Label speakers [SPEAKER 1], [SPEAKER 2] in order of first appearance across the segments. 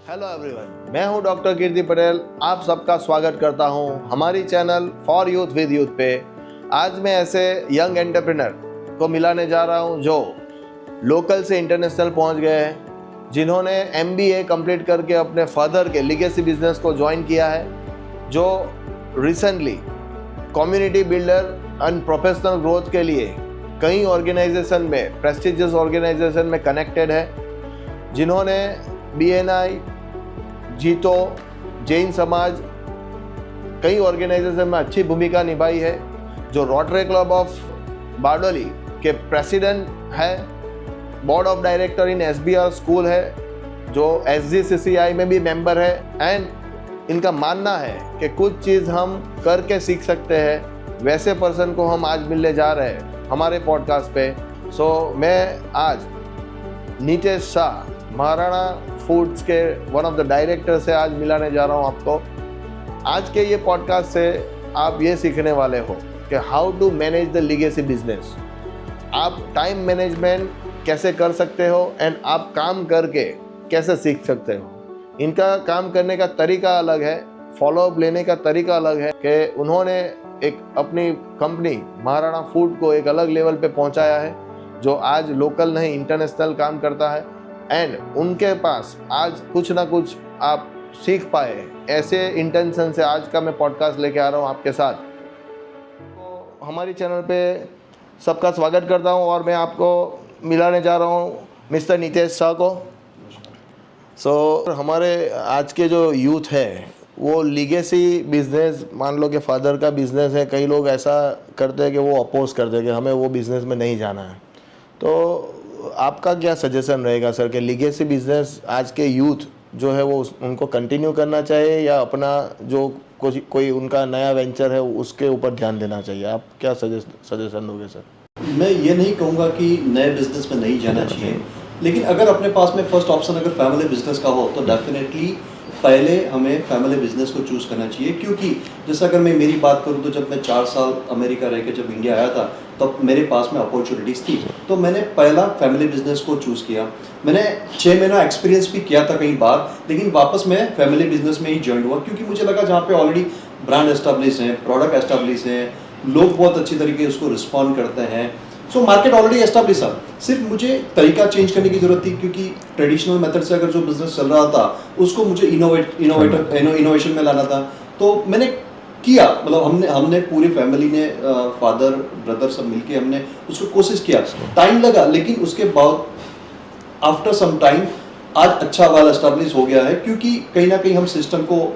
[SPEAKER 1] Hello everyone, मैं हूं doctor कीर्ति पटेल। आप सबका स्वागत करता हूं हमारी channel for youth with youth पे। आज मैं ऐसे यंग एंटरप्रेन्योर को मिलाने जा रहा हूं जो लोकल से इंटरनेशनल पहुंच गए हैं, जिन्होंने MBA कंप्लीट करके अपने फादर के लीगेसी बिजनेस को ज्वाइन किया है, जो recently community builder and professional growth के लिए कई ऑर्गेनाइजेशन में, प्रेस्टिजियस ऑर्गेनाइजेशन में कनेक्टेड है, जिन्होंने BNI, जीतो, जैन समाज, कई ऑर्गेनाइजेशन में अच्छी भूमिका निभाई है, जो रोटरी क्लब ऑफ बारडोली के प्रेसिडेंट है, board of director in SBR school है, जो SGCCI में भी मेंबर है। एंड इनका मानना है कि कुछ चीज़ हम करके सीख सकते हैं, वैसे पर्सन को हम आज मिलने जा रहे हैं हमारे पॉडकास्ट पे। मैं आज नीतेश शाह, महाराणा फूड्स के वन ऑफ द डायरेक्टर से आज मिलाने जा रहा हूँ आपको। आज के ये पॉडकास्ट से आप ये सीखने वाले हो कि how to manage the legacy business. आप टाइम मैनेजमेंट कैसे कर सकते हो एंड आप काम करके कैसे सीख सकते हो। इनका काम करने का तरीका अलग है, फॉलोअप लेने का तरीका अलग है कि उन्होंने एक अपनी कंपनी महाराणा फूड को एक अलग लेवल पे पहुंचाया है, जो आज लोकल नहीं इंटरनेशनल काम करता है। एंड उनके पास आज कुछ ना कुछ आप सीख पाए, ऐसे इंटेंशन से आज का मैं पॉडकास्ट लेके आ रहा हूँ आपके साथ। तो हमारी चैनल पे सबका स्वागत करता हूँ और मैं आपको मिलाने जा रहा हूँ मिस्टर नीतेश शाह को। हमारे आज के जो यूथ है वो लीगेसी बिजनेस, मान लो कि फादर का बिजनेस है, कई लोग ऐसा करते हैं कि वो अपोज करते हैं कि हमें वो बिजनेस में नहीं जाना है। तो आपका क्या सजेशन रहेगा सर कि लीगेसी बिजनेस आज के यूथ जो है वो उनको कंटिन्यू करना चाहिए या अपना जो कोई उनका नया वेंचर है उसके ऊपर ध्यान देना चाहिए? आप क्या सजेशन दोगे सर?
[SPEAKER 2] मैं ये नहीं कहूँगा कि नए बिजनेस में नहीं जाना चाहिए, लेकिन अगर अपने पास में फर्स्ट ऑप्शन अगर फैमिली बिजनेस का हो तो डेफिनेटली पहले हमें फैमिली बिजनेस को चूज़ करना चाहिए। क्योंकि जैसे अगर मैं मेरी बात करूँ तो जब मैं 4 साल अमेरिका रह के जब इंडिया आया था तब मेरे पास में अपॉर्चुनिटीज़ थी, तो मैंने पहला फैमिली बिजनेस को चूज़ किया। मैंने 6 महीना एक्सपीरियंस भी किया था कई बार, लेकिन वापस मैं फैमिली बिजनेस में ही ज्वाइन हुआ, क्योंकि मुझे लगा जहाँ पे ऑलरेडी ब्रांड एस्टेब्लिश हैं, प्रोडक्ट एस्टेब्लिश हैं, लोग बहुत अच्छी तरीके से उसको रिस्पॉन्ड करते हैं, सो मार्केट ऑलरेडी एस्टेब्लिश था। सिर्फ मुझे तरीका चेंज करने की जरूरत थी, क्योंकि ट्रेडिशनल मेथड से अगर जो बिजनेस चल रहा था उसको मुझे इनोवेशन में लाना था। तो मैंने किया, मतलब हमने पूरी फैमिली ने, फादर ब्रदर सब मिलके हमने उसको कोशिश किया। टाइम लगा, लेकिन उसके बाद आफ्टर सम टाइम आज अच्छा वाला एस्टेब्लिश हो गया है, क्योंकि कहीं ना कहीं हम सिस्टम को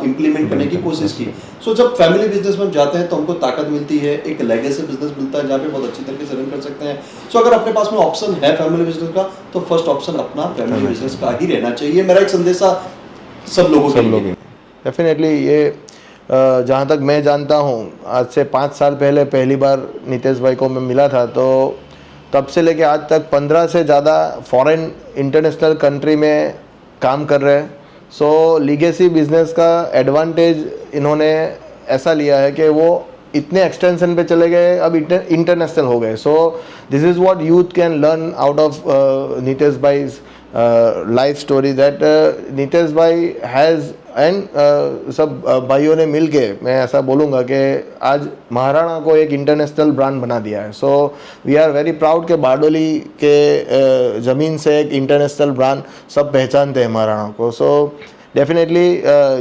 [SPEAKER 2] इम्प्लीमेंट करने की कोशिश की। सो जब फैमिली बिजनेस में हम जाते हैं तो हमको ताकत मिलती है, एक लेगेसी बिजनेस मिलता है जहाँ पे बहुत अच्छी तरीके से रन कर सकते हैं। सो अगर अपने पास में ऑप्शन है फैमिली बिजनेस का तो फर्स्ट ऑप्शन अपना फैमिली बिजनेस का ही रहना चाहिए। मेरा एक संदेशा सब लोगों के लिए।
[SPEAKER 1] डेफिनेटली ये जहाँ तक मैं जानता हूँ, आज से 5 साल पहले पहली बार नीतेश भाई को मैं मिला था, तो तब से लेके आज तक 15 से ज़्यादा फॉरेन इंटरनेशनल कंट्री में काम कर रहे हैं। लीगेसी बिजनेस का एडवांटेज इन्होंने ऐसा लिया है कि वो इतने एक्सटेंशन पे चले गए, अब इंटरनेशनल हो गए। This is what youth can learn out of Nitesh भाई's लाइफ स्टोरी, दैट नीतेश भाई हैज़ एंड सब भाइयों ने मिल के, मैं ऐसा बोलूँगा कि आज महाराणा को एक इंटरनेशनल ब्रांड बना दिया है। वी आर वेरी प्राउड के बारडोली के ज़मीन से एक इंटरनेशनल ब्रांड सब पहचानते हैं महाराणा को। Definitely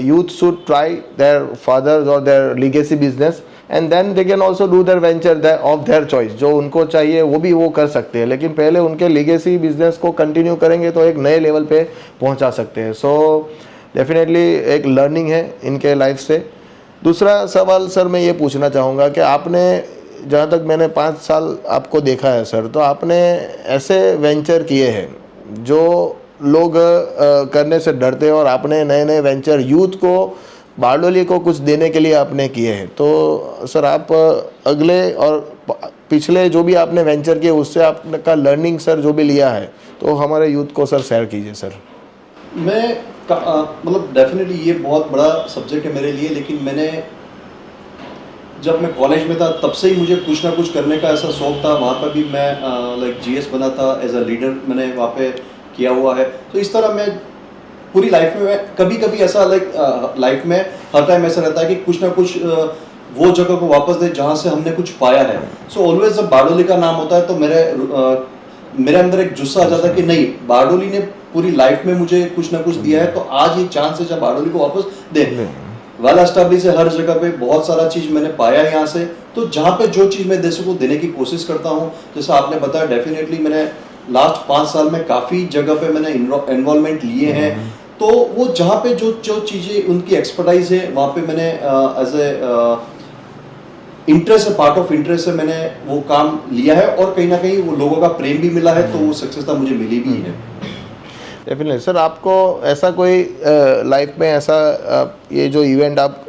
[SPEAKER 1] youth should try their fathers और their legacy business and then they can also do their venture of their choice. जो उनको चाहिए वो भी वो कर सकते हैं, लेकिन पहले उनके लीगेसी बिजनेस को कंटिन्यू करेंगे तो एक नए लेवल पे पहुंचा सकते हैं। डेफिनेटली एक लर्निंग है इनके लाइफ से। दूसरा सवाल सर मैं ये पूछना चाहूँगा कि आपने, जहाँ तक मैंने 5 साल आपको देखा है सर, तो आपने ऐसे वेंचर किए हैं जो लोग करने से डरते हैं और आपने नए नए वेंचर यूथ को, बारडोली को कुछ देने के लिए आपने किए हैं। तो सर आप अगले और पिछले जो भी आपने वेंचर किए उससे आपका लर्निंग सर जो भी लिया है तो हमारे यूथ को सर शेयर कीजिए सर।
[SPEAKER 2] मतलब डेफिनेटली ये बहुत बड़ा सब्जेक्ट है मेरे लिए, लेकिन मैंने जब मैं कॉलेज में था तब से ही मुझे कुछ ना कुछ करने का ऐसा शौक था। वहाँ पर भी मैं GS बना था, एज अ लीडर मैंने वहाँ पे किया हुआ है। तो इस तरह मैं पूरी लाइफ में कभी कभी ऐसा लाइफ में हर टाइम ऐसा रहता है कि कुछ ना कुछ वो जगह को वापस दे जहाँ से हमने कुछ पाया है। सो ऑलवेज जब बारडोली का नाम होता है तो मेरे अंदर एक जुस्सा आ जाता है कि नहीं, बारडोली ने पूरी लाइफ में मुझे कुछ ना कुछ दिया है, तो आज ये चांस है जब बारडोली को वापस दे। वेल एस्टैब्लिश है हर जगह पे, बहुत सारा चीज मैंने पाया है यहाँ से, तो जहाँ पे जो चीज मैं दे सकूँ देने की कोशिश करता हूँ। जैसा आपने बताया, डेफिनेटली मैंने लास्ट 5 साल में काफी जगह पे मैंने इन्वॉल्वमेंट लिए हैं, तो वो जहाँ पे जो जो चीजें उनकी एक्सपर्टाइज है वहाँ पे मैंने एज ए इंटरेस्ट है, पार्ट ऑफ इंटरेस्ट से मैंने वो काम लिया है, और कहीं ना कहीं वो लोगों का प्रेम भी मिला है, तो वो सक्सेसता मुझे मिली भी है।
[SPEAKER 1] डेफिनेटली सर, आपको ऐसा कोई लाइफ में ऐसा ये जो इवेंट आप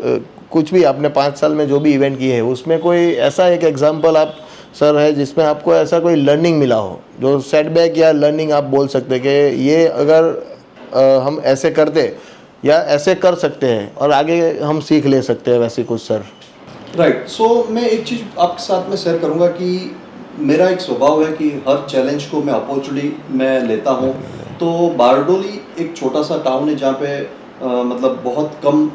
[SPEAKER 1] कुछ भी आपने 5 साल में जो भी इवेंट किए हैं उसमें कोई ऐसा एक एग्जांपल आप सर है जिसमें आपको ऐसा कोई लर्निंग मिला हो, जो सेटबैक या लर्निंग आप बोल सकते हैं कि ये अगर हम ऐसे करते या ऐसे कर सकते हैं और आगे हम सीख ले सकते हैं, वैसे कुछ सर?
[SPEAKER 2] राइट, सो मैं एक चीज़ आपके साथ में शेयर करूंगा कि मेरा एक स्वभाव है कि हर चैलेंज को मैं अपॉर्चुनिटी में लेता हूं। तो बारडोली एक छोटा सा टाउन है जहाँ पे मतलब बहुत कम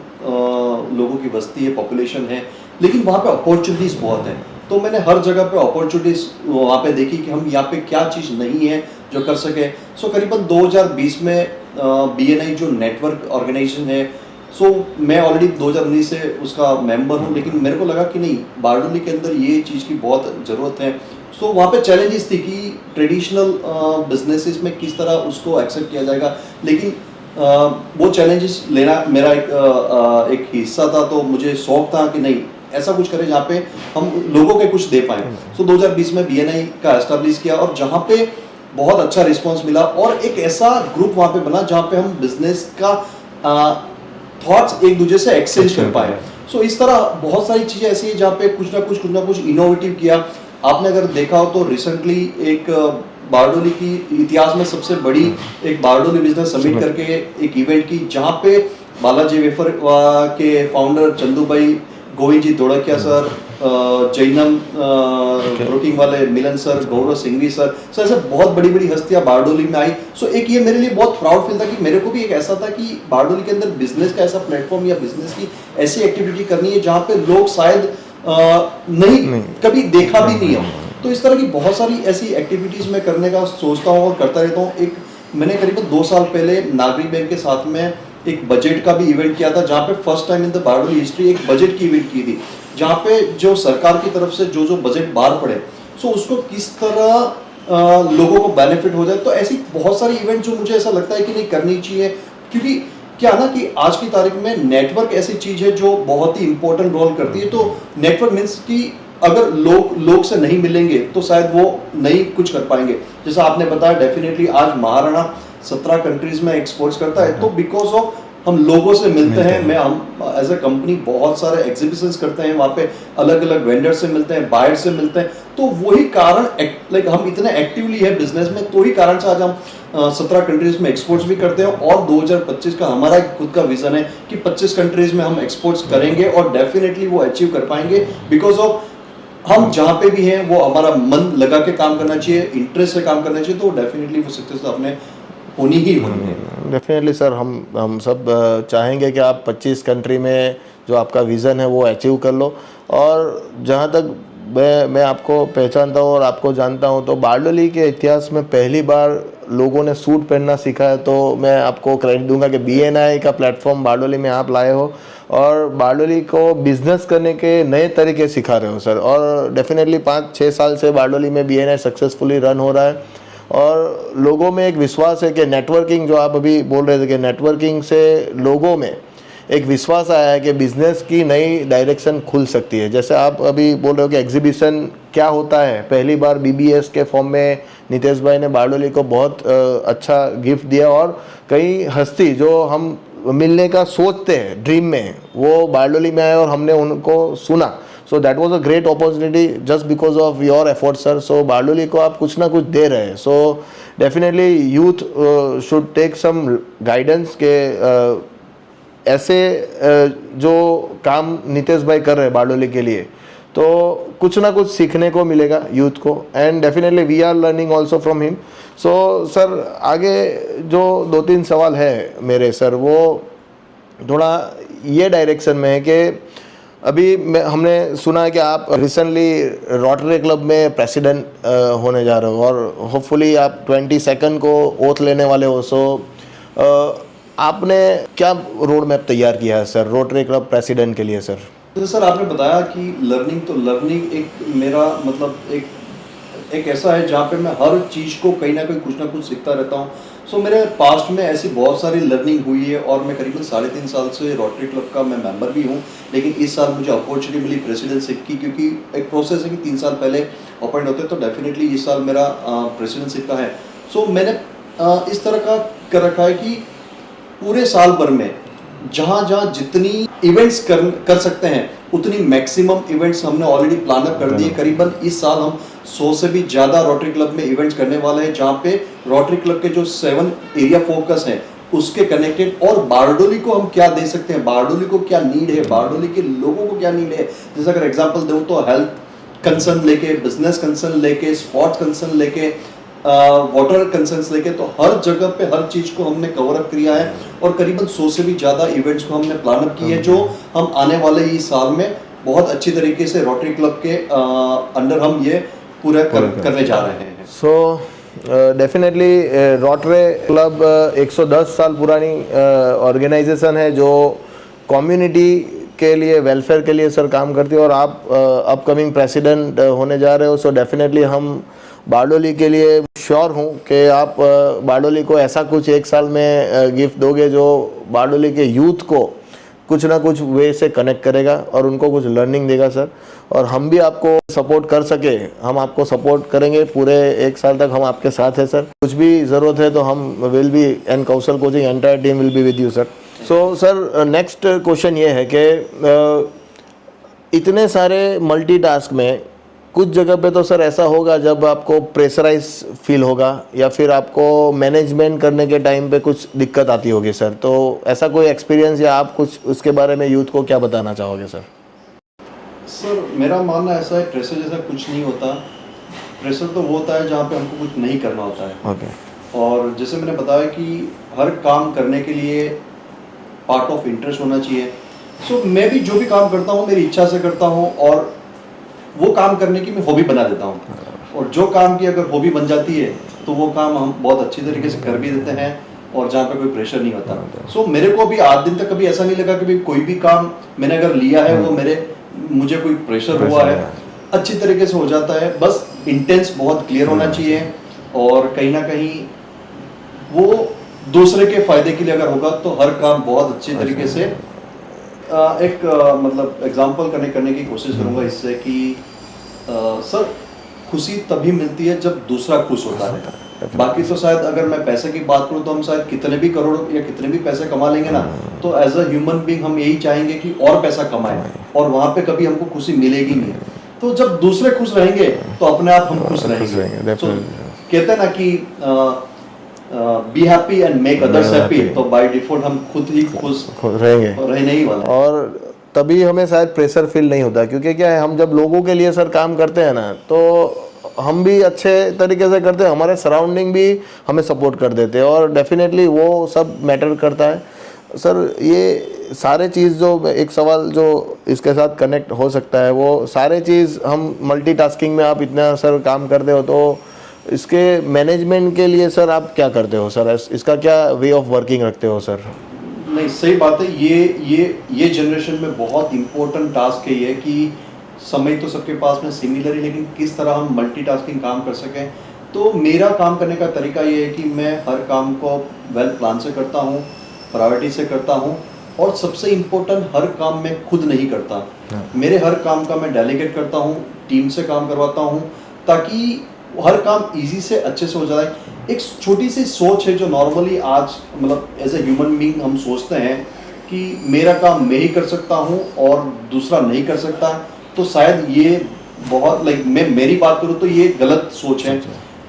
[SPEAKER 2] लोगों की बस्ती है, पॉपुलेशन है, लेकिन वहाँ पे अपॉर्चुनिटीज़ बहुत हैं। तो मैंने हर जगह पे अपॉर्चुनिटीज़ वहाँ पे देखी कि हम यहाँ पे क्या चीज़ नहीं है जो कर सके। सो करीबन 2020 में BNI जो नेटवर्क ऑर्गेनाइजेशन है, सो मैं ऑलरेडी 2019 से उसका मेंबर हूँ, लेकिन मेरे को लगा कि नहीं, बारडोली के अंदर ये चीज़ की बहुत ज़रूरत है। सो वहाँ पे चैलेंजेस थी कि ट्रेडिशनल बिजनेसेस में किस तरह उसको एक्सेप्ट किया जाएगा, लेकिन वो चैलेंजेस लेना मेरा एक हिस्सा था। तो मुझे शौक था कि नहीं, ऐसा कुछ करें जहाँ पे हम लोगों के कुछ दे पाएँ। सो 2020 में BNI का एस्टेब्लिश किया, और जहाँ पे बहुत अच्छा रिस्पॉन्स मिला, और एक ऐसा ग्रुप वहाँ पे बना जहाँ पे हम बिजनेस का थॉट्स एक दूसरे से एक्सचेंज कर पाए। सो इस तरह बहुत सारी चीज़ें ऐसी है जहाँ पे कुछ ना कुछ इनोवेटिव किया। आपने अगर देखा हो तो रिसेंटली एक बारडोली की इतिहास में सबसे बड़ी एक बारडोली बिजनेस समिट करके एक इवेंट की, जहाँ पे बालाजी वेफर के फाउंडर चंदू भाई, गोविंद जी धोड़किया सर, जैनम ब्रोकिंग वाले मिलन सर, गौरव सिंघवी सर, सो ऐसे बहुत बड़ी बड़ी हस्तियां बारडोली में आई। सो एक ये मेरे लिए बहुत प्राउड फील था कि मेरे को भी एक ऐसा था कि बारडोली के अंदर बिजनेस का ऐसा प्लेटफॉर्म या बिजनेस की ऐसी एक्टिविटी करनी है जहाँ पे लोग शायद नहीं कभी देखा भी नहीं हो। तो इस तरह की बहुत सारी ऐसी एक्टिविटीज मैं करने का सोचता हूँ और करता रहता हूँ। एक मैंने करीबन 2 साल पहले नागरिक बैंक के साथ में एक बजट का भी इवेंट किया था, जहाँ पे first time in the Bardoli history एक बजट की इवेंट की थी, जहाँ पे जो सरकार की तरफ से जो बजट बाहर पड़े, सो उसको किस तरह लोगों को बेनिफिट हो जाए। तो ऐसी बहुत सारी इवेंट जो मुझे ऐसा लगता है कि नहीं, करनी चाहिए, क्योंकि क्या ना कि आज की तारीख में नेटवर्क ऐसी चीज है जो बहुत ही इंपॉर्टेंट रोल करती है। तो नेटवर्क मीन्स कि अगर लोग से नहीं मिलेंगे तो शायद वो नहीं कुछ कर पाएंगे। जैसा आपने बताया, डेफिनेटली आज महाराणा 17 कंट्रीज में एक्सपोर्ट्स करता है, तो बिकॉज ऑफ हम लोगों से मिलते हैं। हम एज अ कंपनी बहुत सारे एग्जीबिशंस करते हैं, वहाँ पे अलग अलग वेंडर से मिलते हैं, बायर से मिलते हैं। तो वही कारण लाइक हम इतने एक्टिवली है बिजनेस में, तो ही कारण से आज हम 17 कंट्रीज में एक्सपोर्ट्स भी करते हैं। और 2025 का हमारा खुद का विजन है कि 25 कंट्रीज में हम एक्सपोर्ट्स करेंगे, और डेफिनेटली वो अचीव कर पाएंगे, बिकॉज ऑफ हम जहाँ पे भी हैं वो हमारा मन लगा के काम करना चाहिए, इंटरेस्ट से काम करना चाहिए, तो डेफिनेटली वो सक्सेस अपने होनी ही होनी है।
[SPEAKER 1] डेफिनेटली सर, हम सब चाहेंगे कि आप 25 कंट्री में जो आपका विज़न है वो अचीव कर लो। और जहाँ तक मैं आपको पहचानता हूँ और आपको जानता हूँ, तो बारडोली के इतिहास में पहली बार लोगों ने सूट पहनना सीखा है, तो मैं आपको क्रेडिट दूंगा कि BNI का प्लेटफॉर्म बारडोली में आप लाए हो और बारडोली को बिजनेस करने के नए तरीके सिखा रहे हो सर। और डेफिनेटली 5-6 साल से बारडोली में BNI सक्सेसफुली रन हो रहा है, और लोगों में एक विश्वास है कि नेटवर्किंग, जो आप अभी बोल रहे थे कि नेटवर्किंग से लोगों में एक विश्वास आया है कि बिज़नेस की नई डायरेक्शन खुल सकती है। जैसे आप अभी बोल रहे हो कि एग्जीबिशन क्या होता है, पहली बार BBS के फॉर्म में नितेश भाई ने बारडोली को बहुत अच्छा गिफ्ट दिया, और कई हस्ती जो हम मिलने का सोचते हैं ड्रीम में, वो बारडोली में आए और हमने उनको सुना। So that was a great opportunity just because of your effort sir. So Bardoli को आप कुछ ना कुछ दे रहे हैं। So definitely youth should take some guidance के ऐसे जो काम नितेश भाई कर रहे हैं बारडोली के लिए, तो कुछ ना कुछ सीखने को मिलेगा यूथ को, and definitely we are learning also from him. So sir आगे जो 2-3 सवाल है मेरे सर, वो थोड़ा ये डायरेक्शन में है कि अभी हमने सुना है कि आप रिसेंटली रोटरी क्लब में प्रेसिडेंट होने जा रहे हो, और होपफुली आप 22 को ओथ लेने वाले हो। सो आपने क्या रोड मैप तैयार किया है सर रोटरी क्लब प्रेसिडेंट के लिए सर?
[SPEAKER 2] तो सर आपने बताया कि लर्निंग एक मेरा मतलब एक ऐसा है जहाँ पे मैं हर चीज़ को कहीं ना कहीं कुछ ना कुछ सीखता रहता हूँ। सो मेरे पास्ट में ऐसी बहुत सारी लर्निंग हुई है, और मैं करीबन 3.5 साल से रोटरी क्लब का मैं मेंबर भी हूँ। लेकिन इस साल मुझे अपॉर्चुनिटी मिली प्रेसिडेंटशिप की, क्योंकि एक प्रोसेस है कि 3 साल पहले अपॉइंट होते हैं, तो डेफिनेटली इस साल मेरा प्रेसिडेंटशिप का है। सो मैंने इस तरह का कर रखा है कि पूरे साल भर में जहाँ जहाँ जितनी इवेंट्स कर सकते हैं उतनी मैक्सिमम इवेंट्स हमने ऑलरेडी प्लान अप कर दिए। करीबन इस साल हम 100 से भी ज़्यादा रोटरी क्लब में इवेंट्स करने वाले हैं, जहाँ पे रोटरी क्लब के जो 7 एरिया फोकस हैं उसके कनेक्टेड, और बारडोली को हम क्या दे सकते हैं, बारडोली को क्या नीड है, बारडोली के लोगों को क्या नीड है। जैसे अगर एग्जाम्पल दूँ तो हेल्थ कंसर्न लेके, बिजनेस कंसर्न लेके, स्पोर्ट्स कंसर्न लेके, वाटर कंसर्न्स लेके, तो हर जगह पे हर चीज़ को हमने कवर अप किया है, और करीबन 100 से भी ज़्यादा इवेंट्स को हमने प्लान अप किए, जो हम आने वाले इस साल में बहुत अच्छी तरीके से रोटरी क्लब के अंडर हम ये पूरा करने जा रहे हैं।
[SPEAKER 1] सो डेफिनेटली रोटरी क्लब 110 साल पुरानी ऑर्गेनाइजेशन है जो कम्युनिटी के लिए, वेलफेयर के लिए सर काम करती है, और आप अपकमिंग प्रेसिडेंट होने जा रहे हो। सो डेफिनेटली हम बारडोली के लिए श्योर हूँ कि आप बारडोली को ऐसा कुछ 1 साल में गिफ्ट दोगे जो बारडोली के यूथ को कुछ ना कुछ वे से कनेक्ट करेगा और उनको कुछ लर्निंग देगा सर। और हम भी आपको सपोर्ट कर सके, हम आपको सपोर्ट करेंगे पूरे 1 साल तक, हम आपके साथ हैं सर। कुछ भी ज़रूरत है तो हम will be, and Kaushal coaching entire team will be with you sir. So sir next question ये है कि इतने सारे मल्टीटास्क में कुछ जगह पे तो सर ऐसा होगा जब आपको प्रेशराइज फील होगा, या फिर आपको मैनेजमेंट करने के टाइम पे कुछ दिक्कत आती होगी सर। तो ऐसा कोई एक्सपीरियंस या आप कुछ उसके बारे में यूथ को क्या बताना चाहोगे सर?
[SPEAKER 2] सर मेरा मानना ऐसा है, प्रेशर जैसा कुछ नहीं होता। प्रेशर तो वो होता है जहाँ पे हमको कुछ नहीं करना होता है।
[SPEAKER 1] ओके।
[SPEAKER 2] और जैसे मैंने बताया कि हर काम करने के लिए पार्ट ऑफ इंटरेस्ट होना चाहिए। सो मैं भी जो भी काम करता हूँ मेरी इच्छा से करता हूँ, और वो काम करने की मैं हॉबी बना देता हूँ। और जो काम की अगर हॉबी बन जाती है तो वो काम हम बहुत अच्छी तरीके से कर भी देते हैं, और जहाँ पे कोई प्रेशर नहीं होता। सो मेरे को अभी आज दिन तक कभी ऐसा नहीं लगा कि भाई कोई भी काम मैंने अगर लिया है वो मुझे कोई प्रेशर हुआ है, अच्छी तरीके से हो जाता है। बस इंटेंस बहुत क्लियर होना चाहिए, और कहीं ना कहीं वो दूसरे के फायदे के लिए अगर होगा तो हर काम बहुत अच्छी तरीके से मतलब एग्जांपल करने की कोशिश करूंगा इससे कि सर खुशी तभी मिलती है जब दूसरा खुश होता है। बाकी तो शायद अगर मैं पैसे की बात करूं तो हम शायद कितने भी करोड़ या कितने भी पैसे कमा लेंगे ना, तो एज अ ह्यूमन बीइंग हम यही चाहेंगे कि और पैसा कमाएं, और वहां पे कभी हमको खुशी मिलेगी नहीं। तो जब दूसरे खुश रहेंगे तो अपने आप हम खुश रहेंगे। तो कहते हैं ना कि be happy and make others happy, तो बाय डिफॉल्ट हम खुद ही खुश
[SPEAKER 1] रहेंगे,
[SPEAKER 2] रहने ही वाला।
[SPEAKER 1] और तभी हमें शायद प्रेशर फील नहीं होता, क्योंकि क्या है, हम जब लोगों के लिए सर काम करते हैं ना, तो हम भी अच्छे तरीके से करते हैं, हमारे सराउंडिंग भी हमें सपोर्ट कर देते हैं, और डेफिनेटली वो सब मैटर करता है सर। ये सारे चीज़ जो एक सवाल जो इसके साथ कनेक्ट हो सकता है, वो सारे चीज़ हम मल्टीटास्किंग में आप इतना सर काम करते हो, तो इसके मैनेजमेंट के लिए सर आप क्या करते हो सर? इसका क्या वे ऑफ वर्किंग रखते हो सर?
[SPEAKER 2] नहीं, सही बात है। ये जनरेशन में बहुत इंपॉर्टेंट टास्क है ये, कि समय तो सबके पास में सिमिलर है, लेकिन किस तरह हम मल्टीटास्किंग काम कर सकें। तो मेरा काम करने का तरीका ये है कि मैं हर काम को वेल प्लान से करता हूँ, प्रायोरिटी से करता हूँ, और सबसे इम्पोर्टेंट हर काम मैं खुद नहीं करता। मेरे हर काम का मैं डेलीगेट करता हूँ, टीम से काम करवाता हूँ, ताकि हर काम इजी से अच्छे से हो जाए। एक छोटी सी सोच है जो नॉर्मली आज मतलब एज ए ह्यूमन बीइंग हम सोचते हैं कि मेरा काम मैं ही कर सकता हूँ और दूसरा नहीं कर सकता, तो शायद ये बहुत मैं मेरी बात करूँ तो ये गलत सोच है।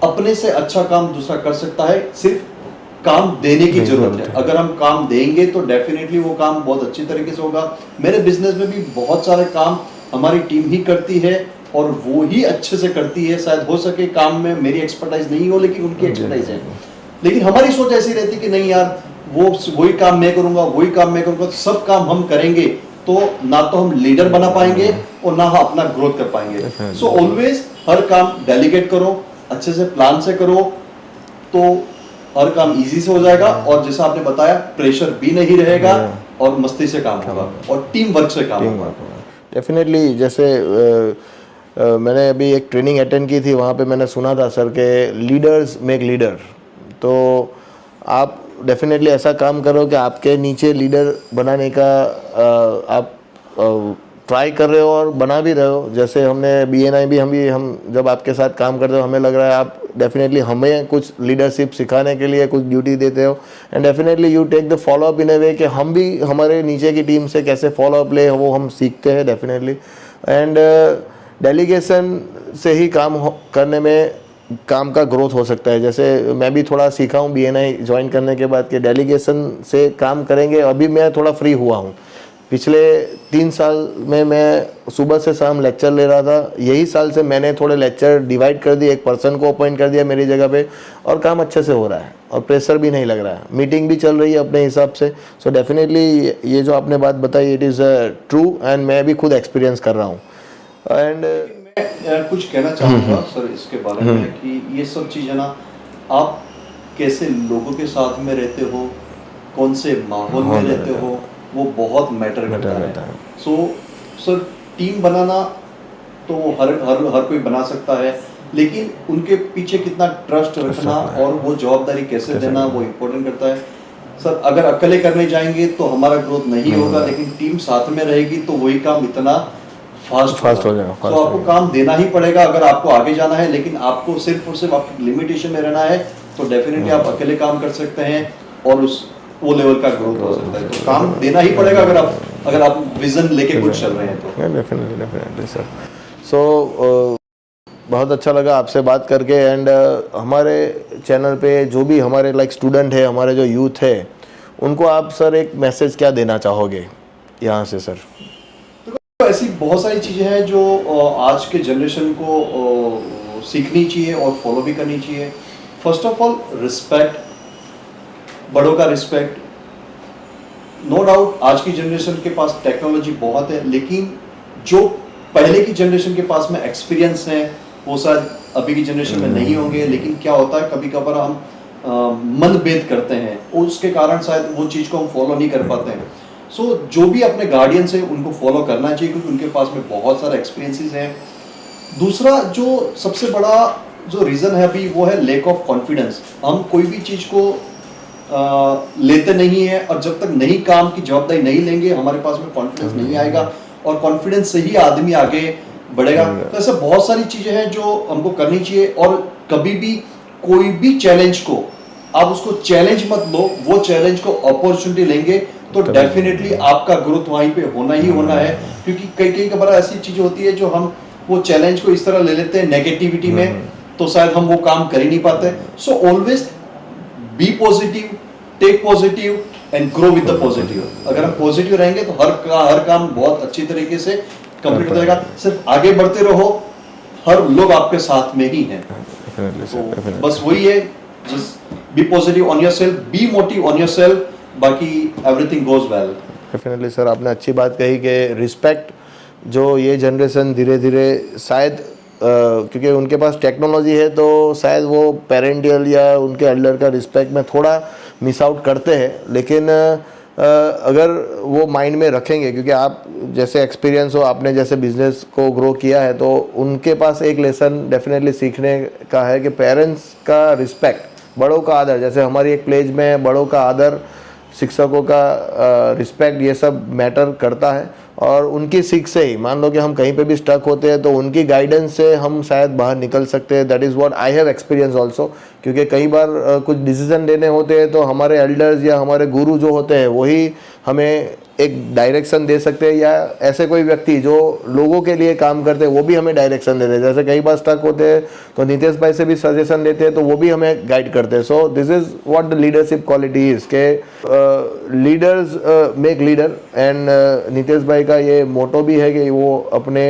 [SPEAKER 2] अपने से अच्छा काम दूसरा कर सकता है, सिर्फ काम देने की जरूरत है। अगर हम काम देंगे तो डेफिनेटली वो काम बहुत अच्छी तरीके से होगा। मेरे बिजनेस में भी बहुत सारे काम हमारी टीम ही करती है और वो ही अच्छे से करती है। शायद हो सके काम में मेरी एक्सपर्टाइज नहीं हो, लेकिन उनकी एक्सपर्टाइज है। लेकिन हमारी सोच ऐसी रहती कि नहीं यार, वही काम मैं करूंगा, वही काम मैं करूंगा, सब काम हम करेंगे तो ना तो हम लीडर बना पाएंगे और ना हम अपना ग्रोथ कर पाएंगे। सो ऑलवेज हर काम डेलीगेट करो, अच्छे से प्लान से करो, तो हर काम इजी से हो जाएगा। और जैसा आपने बताया, प्रेशर भी नहीं रहेगा और मस्ती से काम होगा और टीम वर्क से काम होगा।
[SPEAKER 1] डेफिनेटली, जैसे मैंने अभी एक ट्रेनिंग अटेंड की थी, वहाँ पे मैंने सुना था सर के लीडर्स मेक लीडर। तो आप डेफिनेटली ऐसा काम करो कि आपके नीचे लीडर बनाने का आप ट्राई कर रहे हो और बना भी रहे हो। जैसे हमने BNI भी हम जब आपके साथ काम करते हो, हमें लग रहा है आप डेफिनेटली हमें कुछ लीडरशिप सिखाने के लिए कुछ ड्यूटी देते हो, and definitely you take the follow up in a way कि हम भी हमारे नीचे की टीम से कैसे फॉलो अप ले, वो हम सीखते हैं डेफिनेटली। एंड डेलीगेशन से ही काम करने में काम का ग्रोथ हो सकता है। जैसे मैं भी थोड़ा सीखा हूँ BNI ज्वाइन करने के बाद कि डेलीगेशन से काम करेंगे। अभी मैं थोड़ा फ्री हुआ हूँ। पिछले 3 साल में मैं सुबह से शाम लेक्चर ले रहा था। यही साल से मैंने थोड़े लेक्चर डिवाइड कर दिए, एक पर्सन को अपॉइंट कर दिया मेरी जगह पे, और काम अच्छे से हो रहा है और प्रेशर भी नहीं लग रहा है। मीटिंग भी चल रही है अपने हिसाब से। सो डेफिनेटली ये जो आपने बात बताई, इट इज़ ट्रू, एंड मैं भी खुद एक्सपीरियंस कर रहा हूँ। एंड
[SPEAKER 2] मैं कुछ कहना चाहूँगा सर इसके बारे में कि ये सब चीज़ है ना, आप कैसे लोगों के साथ में रहते हो, कौन से माहौल में रहते हो, वो बहुत मैटर करता है। सो सर, टीम बनाना तो हर कोई बना सकता है, लेकिन उनके पीछे कितना ट्रस्ट रखना और वो जवाबदारी कैसे देना, वो इम्पोर्टेंट करता है। सर, अगर अकेले करने जाएंगे तो हमारा ग्रोथ नहीं होगा, लेकिन टीम साथ में रहेगी तो वही काम इतना फास्ट हो जाएगा। तो आपको काम देना ही पड़ेगा अगर आपको आगे जाना है, लेकिन आपको सिर्फ और सिर्फ आपकी लिमिटेशन में रहना है तो डेफिनेटली आप अकेले काम कर सकते हैं और वो लेवल का ग्रोथ हो सकता है। तो काम देना ही पड़ेगा अगर आप विजन लेके कुछ चल रहे हैं तो।
[SPEAKER 1] Definitely sir. सो बहुत अच्छा लगा आपसे बात करके। एंड हमारे चैनल पे जो भी हमारे लाइक स्टूडेंट है, हमारे जो यूथ है, उनको आप सर एक मैसेज क्या देना चाहोगे यहाँ से सर?
[SPEAKER 2] तो ऐसी बहुत सारी चीज़ें हैं जो आज के जनरेशन को सीखनी चाहिए और फॉलो भी करनी चाहिए। फर्स्ट ऑफ ऑल, रिस्पेक्ट, बड़ों का रिस्पेक्ट। नो डाउट आज की जनरेशन के पास टेक्नोलॉजी बहुत है, लेकिन जो पहले की जनरेशन के पास में एक्सपीरियंस है वो शायद अभी की जनरेशन में नहीं होंगे। लेकिन क्या होता है, कभी कभार हम मनभेद करते हैं, उसके कारण शायद वो चीज़ को हम फॉलो नहीं कर पाते हैं। सो जो भी अपने गार्डियंस है उनको फॉलो करना चाहिए, क्योंकि उनके पास में बहुत सारे एक्सपीरियंसेस हैं। दूसरा जो सबसे बड़ा जो रीज़न है अभी, वो है लैक ऑफ कॉन्फिडेंस। हम कोई भी चीज़ को लेते नहीं है, और जब तक नहीं काम की जवाबदारी नहीं लेंगे हमारे पास में कॉन्फिडेंस नहीं आएगा, और कॉन्फिडेंस से ही आदमी आगे बढ़ेगा। तो ऐसे बहुत सारी चीज़ें हैं जो हमको करनी चाहिए। और कभी भी कोई भी चैलेंज को आप उसको चैलेंज मत लो, वो चैलेंज को अपॉर्चुनिटी लेंगे तो डेफिनेटली आपका ग्रोथ वहीं पे होना ही होना है। क्योंकि कई बार ऐसी चीज़ें होती है जो हम वो चैलेंज को इस तरह ले लेते हैं नेगेटिविटी में, तो शायद हम वो काम कर ही नहीं पाते। So always be positive, take positive and grow with the positive. अगर हम पॉजिटिव रहेंगे तो हर काम बहुत अच्छी तरीके से कंप्लीट हो जाएगा। सिर्फ आगे बढ़ते रहो, हर लोग आपके साथ में ही हैं। तो बस वही है, just be positive on yourself, be motive on yourself, बाकी everything goes well.
[SPEAKER 1] Definitely sir, आपने अच्छी बात कही कि रिस्पेक्ट जो ये जनरेशन धीरे धीरे शायद क्योंकि उनके पास टेक्नोलॉजी है तो शायद वो पेरेंटियल या उनके एल्डर का रिस्पेक्ट में थोड़ा मिस आउट करते हैं। लेकिन अगर वो माइंड में रखेंगे, क्योंकि आप जैसे एक्सपीरियंस हो, आपने जैसे बिजनेस को ग्रो किया है, तो उनके पास एक लेसन डेफिनेटली सीखने का है कि पेरेंट्स का रिस्पेक्ट, बड़ों का आदर। जैसे हमारी एक प्लेज में बड़ों का आदर, शिक्षकों का रिस्पेक्ट, ये सब मैटर करता है। और उनकी सीख से ही, मान लो कि हम कहीं पे भी स्टक होते हैं तो उनकी गाइडेंस से हम शायद बाहर निकल सकते हैं। That is what I have experience also. क्योंकि कई बार कुछ डिसीजन लेने होते हैं तो हमारे एल्डर्स या हमारे गुरु जो होते हैं वही हमें एक डायरेक्शन दे सकते हैं, या ऐसे कोई व्यक्ति जो लोगों के लिए काम करते हैं वो भी हमें डायरेक्शन देते हैं। जैसे कई बार स्टक होते हैं तो नितेश भाई से भी सजेशन लेते हैं, तो वो भी हमें गाइड करते हैं। So this is what the leadership quality is के leaders make leader, and Nitesh भाई का ये मोटो भी है कि वो अपने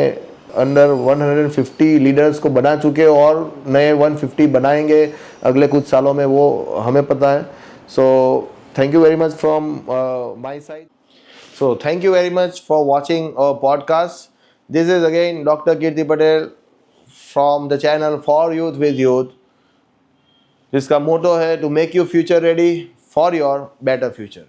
[SPEAKER 1] अंडर 150 लीडर्स को बना चुके हैं और नए 150 बनाएंगे अगले कुछ सालों में, वो हमें पता है. So thank you very much from my side. So thank you very much for watching our podcast. This is again Dr. Kirti Patel from the channel For Youth with Youth, जिसका मोटो है to make you future ready for your better future.